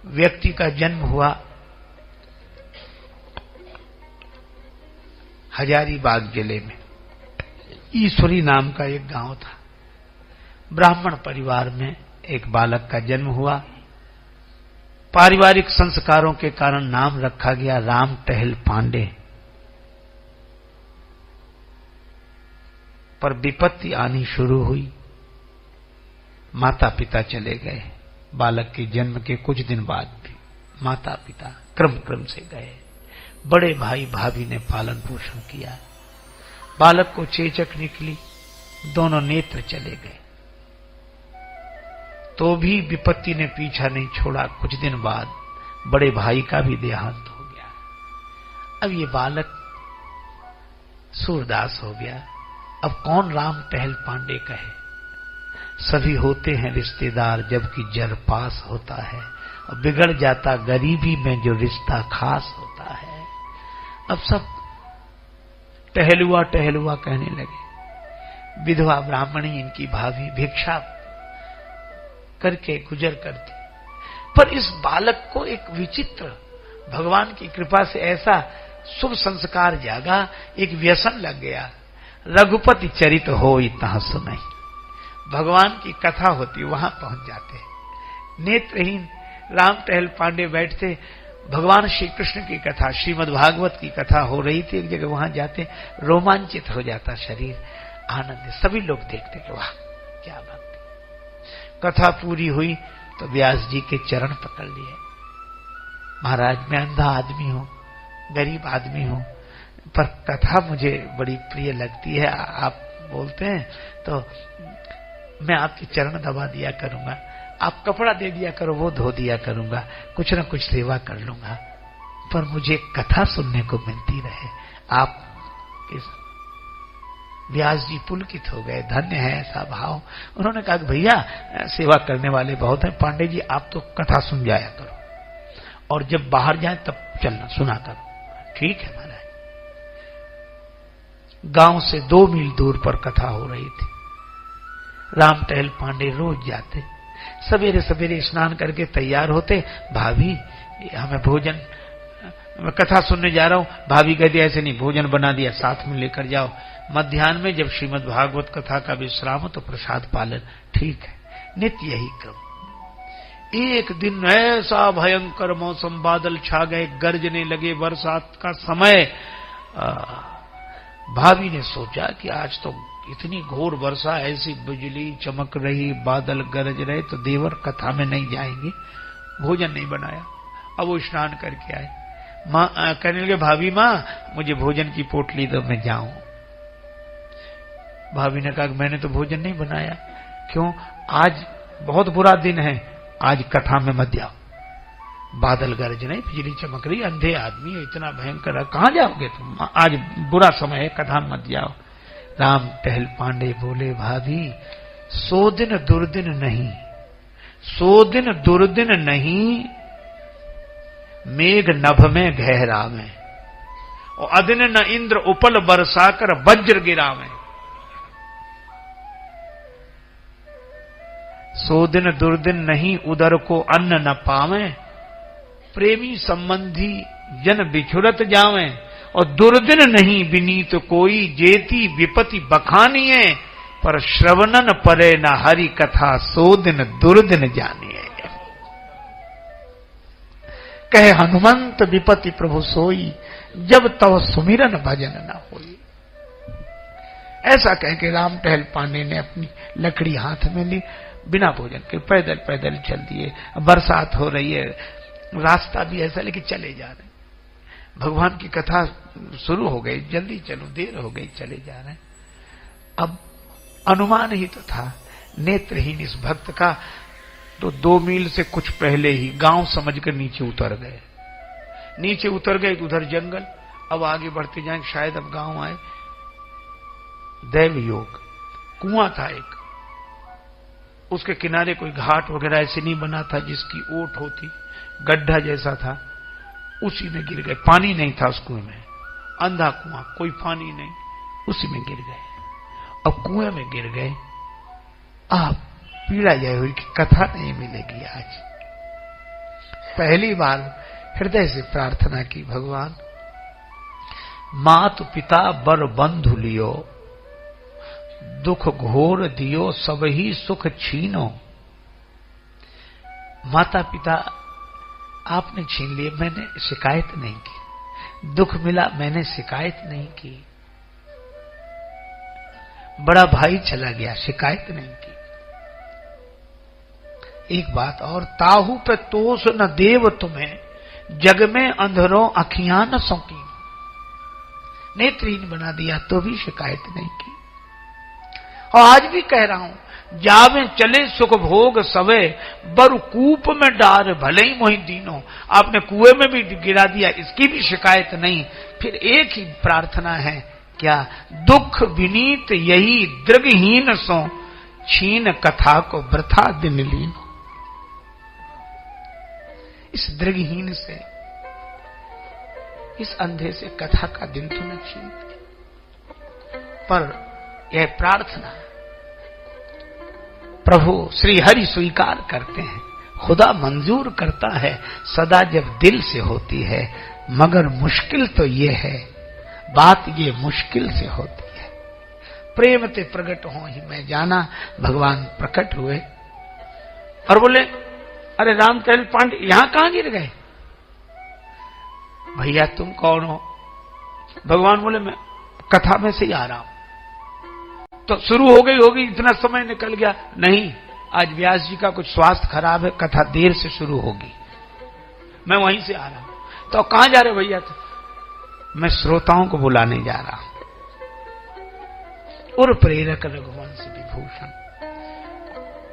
व्यक्ति का जन्म हुआ हजारीबाग जिले में। ईश्वरी नाम का एक गांव था। ब्राह्मण परिवार में एक बालक का जन्म हुआ। पारिवारिक संस्कारों के कारण नाम रखा गया राम टहल पांडे। पर विपत्ति आनी शुरू हुई। माता पिता चले गए। बालक के जन्म के कुछ दिन बाद भी माता पिता क्रम से गए। बड़े भाई भाभी ने पालन पोषण किया। बालक को चेचक निकली, दोनों नेत्र चले गए, तो भी विपत्ति ने पीछा नहीं छोड़ा। कुछ दिन बाद बड़े भाई का भी देहांत हो गया। अब ये बालक सूरदास हो गया। अब कौन राम टहल पांडे कहे? सभी होते हैं रिश्तेदार जबकि जर पास होता है, और बिगड़ जाता गरीबी में जो रिश्ता खास होता है। अब सब टहलुआ टहलुआ कहने लगे। विधवा ब्राह्मणी इनकी भाभी भिक्षा करके गुजर करती। पर इस बालक को एक विचित्र भगवान की कृपा से ऐसा शुभ संस्कार जागा, एक व्यसन लग गया। रघुपति चरित होई तहाँ सुनई। भगवान की कथा होती, वहां पहुंच जाते। नेत्रहीन राम टहल पांडे बैठते, भगवान श्री कृष्ण की कथा, श्रीमद् भागवत की कथा हो रही थी। एक जगह वहां जाते, रोमांचित हो जाता शरीर, आनंद। सभी लोग देखते कि वाह क्या भक्ति। कथा पूरी हुई तो व्यास जी के चरण पकड़ लिए। महाराज, मैं अंधा आदमी हूं, गरीब आदमी हूं, पर कथा मुझे बड़ी प्रिय लगती है। आप बोलते हैं तो मैं आपके चरण दबा दिया करूंगा, आप कपड़ा दे दिया करो, वो धो दिया करूंगा, कुछ न कुछ सेवा कर लूंगा, पर मुझे कथा सुनने को मिलती रहे। आप इस व्यास जी पुलकित हो गए। धन्य है ऐसा भाव। उन्होंने कहा भैया सेवा करने वाले बहुत हैं, पांडे जी आप तो कथा सुन जाया करो, और जब बाहर जाए तब चलना सुना करो। ठीक है महाराज। गांव से 2 मील दूर पर कथा हो रही थी। राम टहल पांडे रोज जाते, सवेरे सवेरे स्नान करके तैयार होते। भाभी हमें भोजन, मैं कथा सुनने जा रहा हूं। भाभी कहती ऐसे नहीं, भोजन बना दिया, साथ में लेकर जाओ। मध्याह्न में जब श्रीमद् भागवत कथा का विश्राम हो तो प्रसाद पालन। ठीक है, नित्य यही क्रम। एक दिन ऐसा भयंकर मौसम, बादल छा गए, गरजने लगे, बरसात का समय। भाभी ने सोचा कि आज तो इतनी घोर वर्षा, ऐसी बिजली चमक रही, बादल गरज रहे, तो देवर कथा में नहीं जाएंगे। भोजन नहीं बनाया। अब वो स्नान करके आए। माँ कहने लगे भाभी माँ मुझे भोजन की पोटली दो, मैं जाऊं। भाभी ने कहा मैंने तो भोजन नहीं बनाया। क्यों? आज बहुत बुरा दिन है, आज कथा में मत जाओ। बादल गरज नहीं, बिजली चमक रही, अंधे आदमी है, इतना भयंकर है, कहां जाओगे तुम? आज बुरा समय है, कथा में मत जाओ। राम टहल पांडे बोले भाभी 100 दिन दुर्दिन नहीं, 100 दिन दुर्दिन नहीं, मेघ नभ में गहरा में, और अदिन न इंद्र उपल बरसाकर वज्र गिरा में। 100 दिन दुर्दिन नहीं, उदर को अन्न न पावे, प्रेमी संबंधी जन बिछुरत जावे, और दुर्दिन नहीं विनीत कोई, जेती विपति बखानिए, पर श्रवणन परे न हरि कथा, 100 दिन दुर्दिन जानिए। कहे हनुमंत विपति प्रभु सोई, जब तव सुमिरन भजन न होई। ऐसा कह के राम टहल पांडे ने अपनी लकड़ी हाथ में ली, बिना भोजन के पैदल पैदल चल दिए। बरसात हो रही है, रास्ता भी ऐसा, लेकिन चले जा रहे। भगवान की कथा शुरू हो गई, जल्दी चलो, देर हो गई, चले जा रहे। अब अनुमान ही तो था नेत्रहीन इस भक्त का, तो 2 मील से कुछ पहले ही गांव समझकर नीचे उतर गए। नीचे उतर गए, उधर जंगल। अब आगे बढ़ते जाएंगे, शायद अब गांव आए। दैव योग, कुआं था एक, उसके किनारे कोई घाट वगैरह ऐसे नहीं बना था जिसकी ओट होती, गड्ढा जैसा था, उसी में गिर गए। पानी नहीं था उस कुएं में, अंधा कुआं, कोई पानी नहीं, उसी में गिर गए। अब कुएं में गिर गए। आप पीड़ा यह हुई कि कथा नहीं मिलेगी आज। पहली बार हृदय से प्रार्थना की, भगवान मात पिता बर बंधु लियो, दुख घोर दियो सब ही सुख छीनो। माता पिता आपने छीन लिए, मैंने शिकायत नहीं की। दुख मिला, मैंने शिकायत नहीं की। बड़ा भाई चला गया, शिकायत नहीं की। एक बात और, ताहू पे तोष न देव तुम्हें, जग में अंधरों अखियां न सौंकी। नेत्रहीन बना दिया तो भी शिकायत नहीं की। और आज भी कह रहा हूं, जावे चले सुख भोग सवे, बर कूप में डार भले ही मोहि दीनो। आपने कुएं में भी गिरा दिया, इसकी भी शिकायत नहीं। फिर एक ही प्रार्थना है, क्या? दुख विनीत यही दृगहीन सो, छीन कथा को वृथा दिन लीनो। इस दृगहीन से, इस अंधे से कथा का दिन तो न छीन। पर यह प्रार्थना प्रभु श्री हरि स्वीकार करते हैं, खुदा मंजूर करता है सदा जब दिल से होती है। मगर मुश्किल तो ये है, बात ये मुश्किल से होती है। प्रेम ते प्रकट हो ही मैं जाना। भगवान प्रकट हुए और बोले, अरे रामचंद्र पांडे यहां कहां गिर गए? भैया तुम कौन हो? भगवान बोले, मैं कथा में से ही आ रहा हूं। तो शुरू हो गई होगी, इतना समय निकल गया। नहीं, आज व्यास जी का कुछ स्वास्थ्य खराब है, कथा देर से शुरू होगी, मैं वहीं से आ रहा हूं। तो कहां जा रहे भैया? तो मैं श्रोताओं को बुलाने जा रहा हूं। और प्रेरक रघुवंश विभूषण,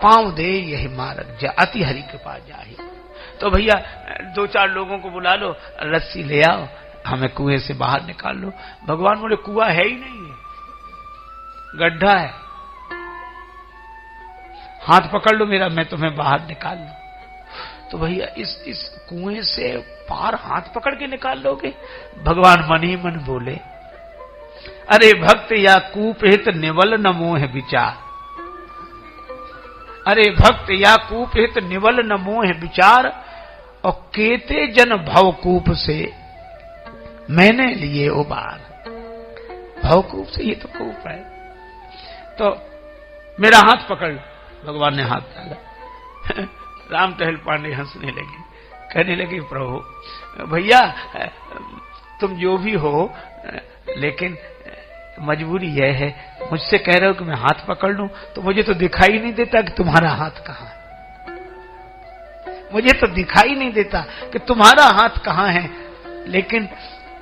पांव दे यही मार्ग जा, अति हरि के पास जाही। तो भैया 2-4 लोगों को बुला लो, रस्सी ले आओ, हमें कुएं से बाहर निकाल लो। भगवान बोले, कुआं है ही नहीं है, गड्ढा है, हाथ पकड़ लो मेरा, मैं तुम्हें बाहर निकाल लूं। तो भैया इस कुएं से पार हाथ पकड़ के निकाल लोगे? भगवान मन ही मन बोले, अरे भक्त या कूप हित निवल न मोह विचार। अरे भक्त या कूप हित निवल न मोह विचार, और केते जन भवकूप से मैंने लिए उबार। भवकूप से, ये तो कूप है, तो मेरा हाथ पकड़ लो। भगवान ने हाथ डाला। राम टहल पांडे हंसने लगे, कहने लगे, प्रभु भैया तुम जो भी हो, लेकिन मजबूरी यह है, मुझसे कह रहे हो कि मैं हाथ पकड़ लूं, तो मुझे तो दिखाई नहीं देता कि तुम्हारा हाथ कहां है। मुझे तो दिखाई नहीं देता कि तुम्हारा हाथ कहां है, लेकिन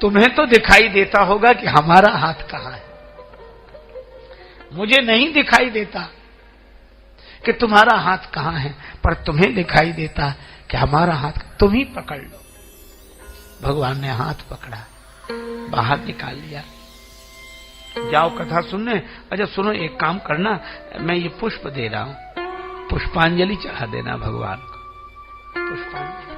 तुम्हें तो दिखाई देता होगा कि हमारा हाथ कहां है। मुझे नहीं दिखाई देता कि तुम्हारा हाथ कहां है, पर तुम्हें दिखाई देता कि हमारा हाथ, तुम ही पकड़ लो। भगवान ने हाथ पकड़ा, बाहर निकाल लिया। जाओ कथा सुनने। अच्छा सुनो, एक काम करना, मैं ये पुष्प दे रहा हूं, पुष्पांजलि चढ़ा देना भगवान को। पुष्पांजलि,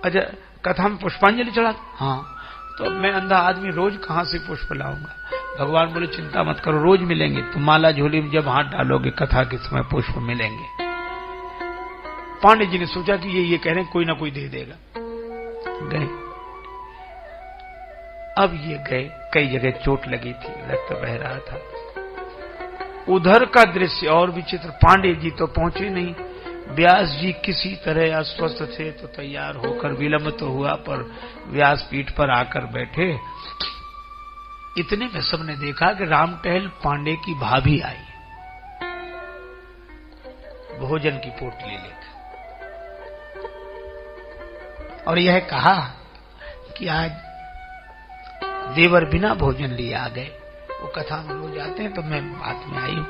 अच्छा कथा में पुष्पांजलि चढ़ा? हाँ। तो मैं अंधा आदमी रोज कहां से पुष्प लाऊंगा? भगवान बोले, चिंता मत करो, रोज मिलेंगे। तुम माला झोली में जब हाथ डालोगे कथा के समय पुष्प मिलेंगे। पांडे जी ने सोचा कि ये कह रहे हैं, कोई ना कोई दे देगा। गए, अब ये गए, कई जगह चोट लगी थी, रक्त बह रहा था। उधर का दृश्य और विचित्र। पांडे जी तो पहुंचे नहीं, व्यास जी किसी तरह अस्वस्थ थे, तो तैयार होकर, विलंब तो हुआ पर व्यास पीठ पर आकर बैठे। इतने में सबने देखा कि राम टहल पांडे की भाभी आई, भोजन की पोटली लेकर, और यह कहा कि आज देवर बिना भोजन लिए आ गए। वो कथा में रोज आते हैं, तो मैं बात में आई हूं,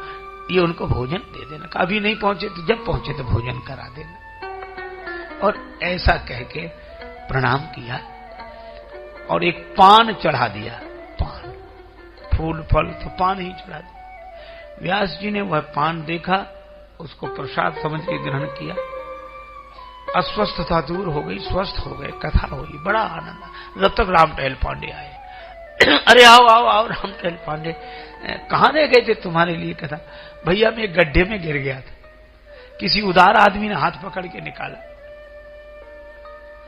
ये उनको भोजन दे देना। अभी नहीं पहुंचे तो जब पहुंचे तो भोजन करा देना। और ऐसा कह के प्रणाम किया और एक पान चढ़ा दिया। पान, फूल फल तो पान ही चढ़ा दिया। व्यास जी ने वह पान देखा, उसको प्रसाद समझ के ग्रहण किया। अस्वस्थता दूर हो गई, स्वस्थ हो गए, कथा हुई, बड़ा आनंद। जब तक राम टहल पांडे आए, अरे आओ आओ आओ राम टहल पांडे, कहां रह गए थे तुम्हारे लिए कथा? भैया मैं एक गड्ढे में गिर गया था, किसी उदार आदमी ने हाथ पकड़ के निकाला।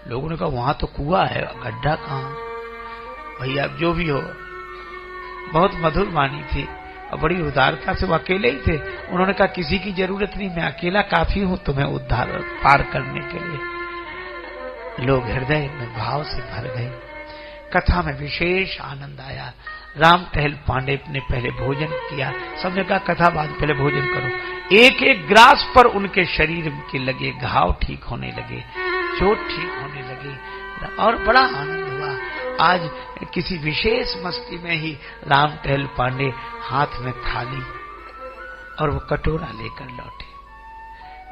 लोगों ने कहा वहां तो कुआं है, गड्ढा कहां? भैया जो भी हो, बहुत मधुर वाणी थी और बड़ी उदारता से वो अकेले ही थे। उन्होंने कहा किसी की जरूरत नहीं, मैं अकेला काफी हूं तुम्हें उद्धार पार करने के लिए। लोग हृदय में भाव से भर गए। कथा में विशेष आनंद आया। राम टहल पांडे ने पहले भोजन किया। सबने कहा कथा बाद पहले भोजन करो। एक एक ग्रास पर उनके शरीर के लगे घाव ठीक होने लगे, चोट ठीक होने लगी और बड़ा आनंद हुआ। आज किसी विशेष मस्ती में ही राम टहल पांडे हाथ में थाली और वो कटोरा लेकर लौटे।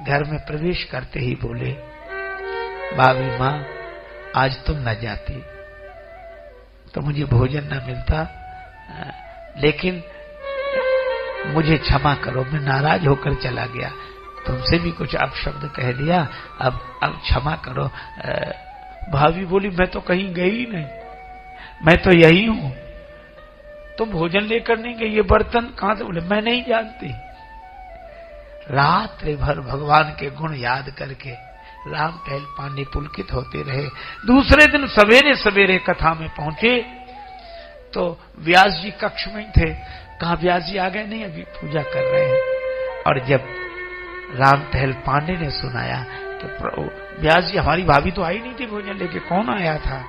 घर में प्रवेश करते ही बोले, भाभी माँ आज तुम न जाती तो मुझे भोजन न मिलता, लेकिन मुझे क्षमा करो, मैं नाराज होकर चला गया, तुमसे भी कुछ अपशब्द कह दिया, अब क्षमा करो। भाभी बोली मैं तो कहीं गई नहीं, मैं तो यही हूं, तुम भोजन लेकर नहीं गई, ये बर्तन कहां से? बोले मैं नहीं जानती। रात्रि भर भगवान के गुण याद करके राम टहल पांडे पुलकित होते रहे। दूसरे दिन सवेरे सवेरे कथा में पहुंचे तो व्यास जी कक्ष में थे। कहा व्यास जी आ गए? नहीं, अभी पूजा कर रहे हैं। और जब राम टहल पांडे ने सुनाया कि व्यास जी हमारी भाभी तो आई नहीं थी भोजन लेके, कौन आया था?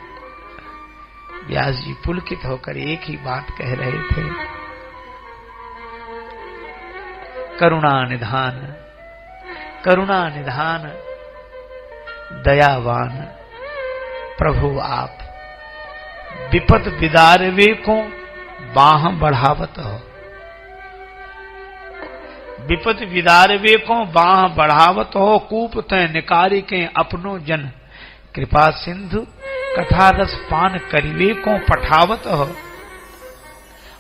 व्यास जी पुलकित होकर एक ही बात कह रहे थे, करुणा निधान, करुणा निधान दयावान प्रभु आप, विपद विदारवे को बाह बढ़ावत हो। विपद विदारवे को बाह बढ़ावत हो, कूप तय निकारी के अपनो जन, कृपा सिंधु कथा रस पान करिवे को पठावत हो।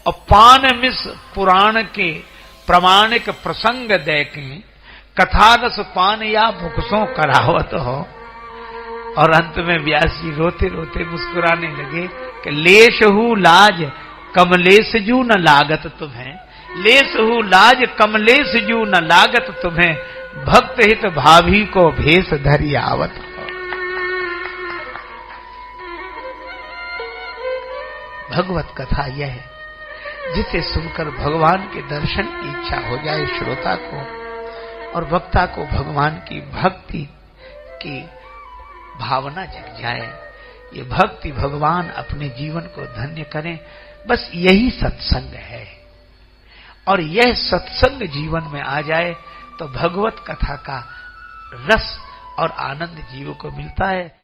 और पान मिस पुराण के प्रमाणिक प्रसंग दे के कथा रस पान या भुखसों करावत हो। और अंत में व्यास जी रोते रोते मुस्कुराने लगे कि लेशहु लाज कमलेश जू न लागत तुम्हें, लेशहु लाज कमलेश जू न लागत तुम्हें, भक्त हित भाभी को भेष धरि आवत हो। भगवत कथा यह है जिसे सुनकर भगवान के दर्शन की इच्छा हो जाए श्रोता को, और वक्ता को भगवान की भक्ति की भावना जग जाए। ये भक्ति भगवान अपने जीवन को धन्य करें, बस यही सत्संग है। और यह सत्संग जीवन में आ जाए तो भगवत कथा का रस और आनंद जीव को मिलता है।